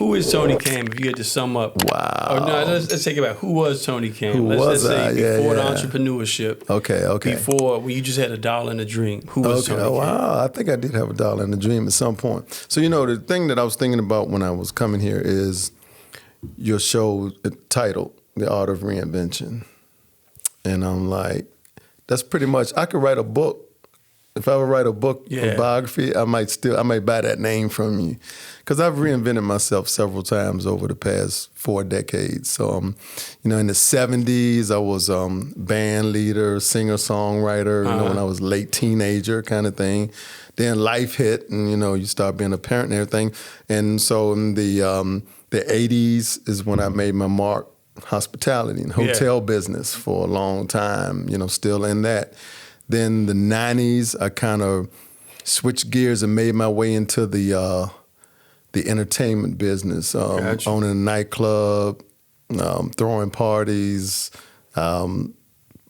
Who is Tony CaMM if you had to sum up? Wow. Oh, no, let's take it back. Who was Tony CaMM? Who let's was I? say before the Yeah. entrepreneurship. Okay. Before when you just had $1 in a dream. Who was Tony CaMM? Wow. I think I did have $1 in a dream at some point. So, the thing that I was thinking about when I was coming here is your show titled The Art of Reinvention. And I'm like, that's pretty much, I could write a book. If I would write a book, a biography, I might buy that name from you. Because I've reinvented myself several times over the past 4 decades. So, in the 70s, I was band leader, singer-songwriter, when I was late teenager kind of thing. Then life hit and, you start being a parent and everything. And so in the 80s is when I made my mark, hospitality and hotel business for a long time, still in that. Then the 90s, I kind of switched gears and made my way into the entertainment business, owning a nightclub, throwing parties,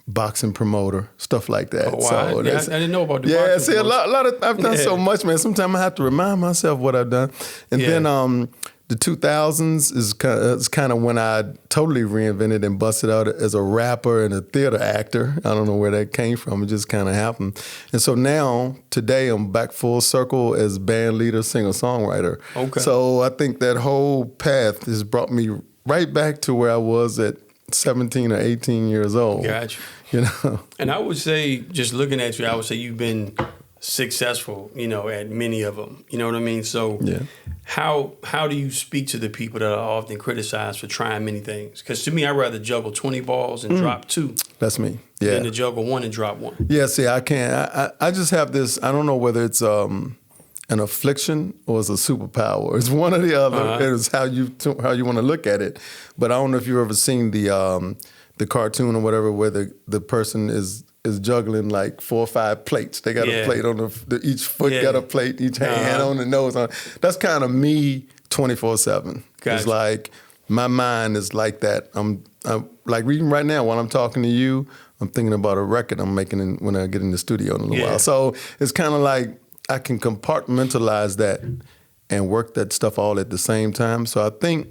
boxing promoter, stuff like that. Oh, wow. So I didn't know about the boxing. Yeah, see, a lot of I've done so much, man. Sometimes I have to remind myself what I've done. And then the 2000s is kind of when I totally reinvented and busted out as a rapper and a theater actor. I don't know where that came from. It just kind of happened. And so now, today, I'm back full circle as band leader, singer-songwriter. Okay. So I think that whole path has brought me right back to where I was at 17 or 18 years old. Gotcha. And I would say, just looking at you, I would say you've been successful, at many of them. You know what I mean? So how do you speak to the people that are often criticized for trying many things? Because to me, I'd rather juggle 20 balls and drop 2. That's me. Yeah. Than to juggle 1 and drop 1. Yeah, see, I can't. I just have this, I don't know whether it's an affliction or it's a superpower. It's one or the other. It's how you want to look at it. But I don't know if you've ever seen the cartoon or whatever where the person is juggling like 4 or 5 plates. They got a plate on each foot got a plate, each hand on the nose. That's kind of me 24/7. Gotcha. It's like my mind is like that. I'm like reading right now while I'm talking to you. I'm thinking about a record I'm making when I get in the studio in a little while. So it's kind of like I can compartmentalize that and work that stuff all at the same time. So I think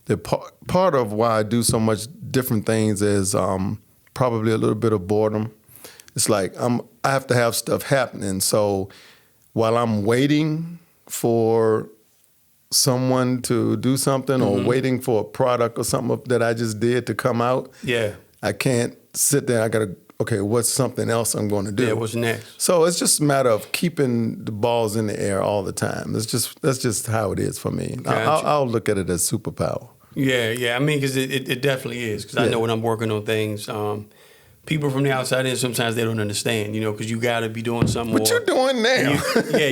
that part of why I do so much different things is probably a little bit of boredom. It's like I have to have stuff happening. So while I'm waiting for someone to do something or waiting for a product or something that I just did to come out, I can't sit there. I got to, okay, what's something else I'm going to do? Yeah, what's next? So it's just a matter of keeping the balls in the air all the time. That's just how it is for me. Gotcha. I'll look at it as superpower. Yeah. I mean, because it definitely is. Because I know when I'm working on things, people from the outside in, sometimes they don't understand, because you got to be doing something What you doing now?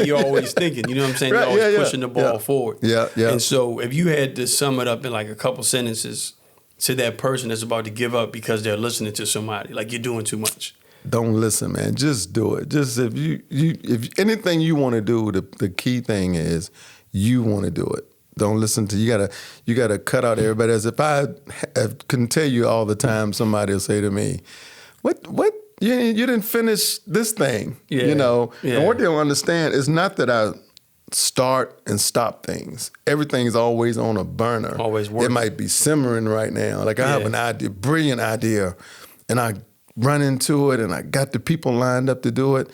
You're always thinking, you know what I'm saying? Right, You're always pushing the ball forward. Yeah. And so if you had to sum it up in like a couple sentences to that person that's about to give up because they're listening to somebody, like you're doing too much. Don't listen, man. Just do it. Just if anything you want to do, the key thing is you want to do it. Don't listen to, you gotta cut out everybody else. If I can tell you all the time, somebody will say to me, what you didn't finish this thing, And what they don't understand is not that I start and stop things. Everything's always on a burner. Always working. It might be simmering right now. Like I have an idea, brilliant idea, and I run into it and I got the people lined up to do it.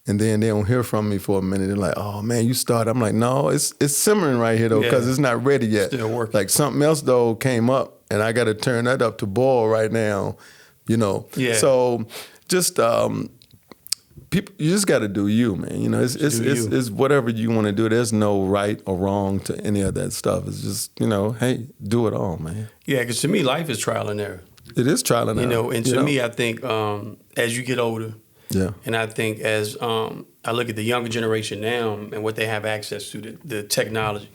And then they don't hear from me for a minute. They're like, "Oh man, you started." I'm like, "No, it's simmering right here though, because it's not ready yet." Still working. Like something else though came up, and I got to turn that up to boil right now. Yeah. So just people, you just got to do you, man. It's whatever you want to do. There's no right or wrong to any of that stuff. It's just hey, do it all, man. Yeah, because to me, life is trial and error. It is trial and error. And to me, I think as you get older. Yeah. And I think as I look at the younger generation now and what they have access to, the technology.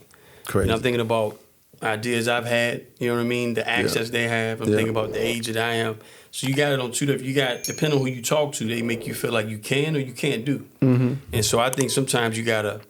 Crazy. And I'm thinking about ideas I've had, you know what I mean? The access they have. I'm thinking about the age that I am. So you got it on two different, depending on who you talk to, they make you feel like you can or you can't do. Mm-hmm. And so I think sometimes you got to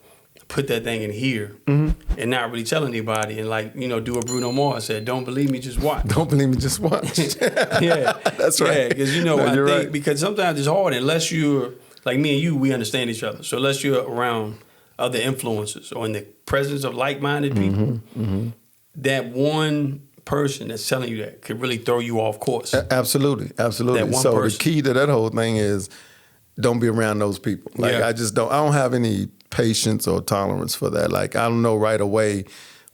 put that thing in here and not really tell anybody and do what Bruno Mars said, don't believe me, just watch. Don't believe me, just watch. Yeah. That's right. Yeah, because I think right. because sometimes it's hard unless you're, like me and you, we understand each other. So unless you're around other influencers or in the presence of like-minded people, that one person that's telling you that could really throw you off course. Absolutely. That one So person. the key to that whole thing is don't be around those people. Like Yeah. I don't have any patience or tolerance for that. Like I don't know right away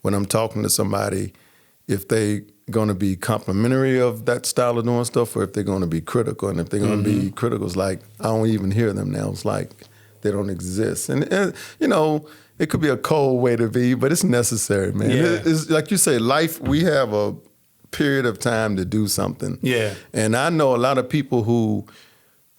when I'm talking to somebody if they going to be complimentary of that style of doing stuff or if they're going to be critical. And if they're going to be critical, it's like I don't even hear them now. It's like they don't exist. And you know, it could be a cold way to be, but it's necessary, man. Yeah. It's like you say, life, we have a period of time to do something. Yeah. And I know a lot of people who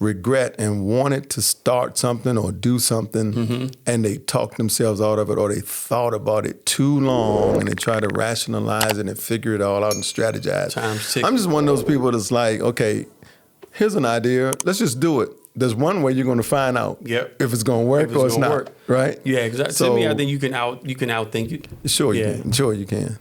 regret and wanted to start something or do something and they talked themselves out of it or they thought about it too long and they try to rationalize it and figure it all out and strategize. Time's ticking. I'm just one of those people that's like, okay, here's an idea. Let's just do it. There's one way you're going to find out if it's going to work or it's not. Right? Yeah, exactly. So, to me, I think you can outthink it. Sure you Yeah. can. Sure you can.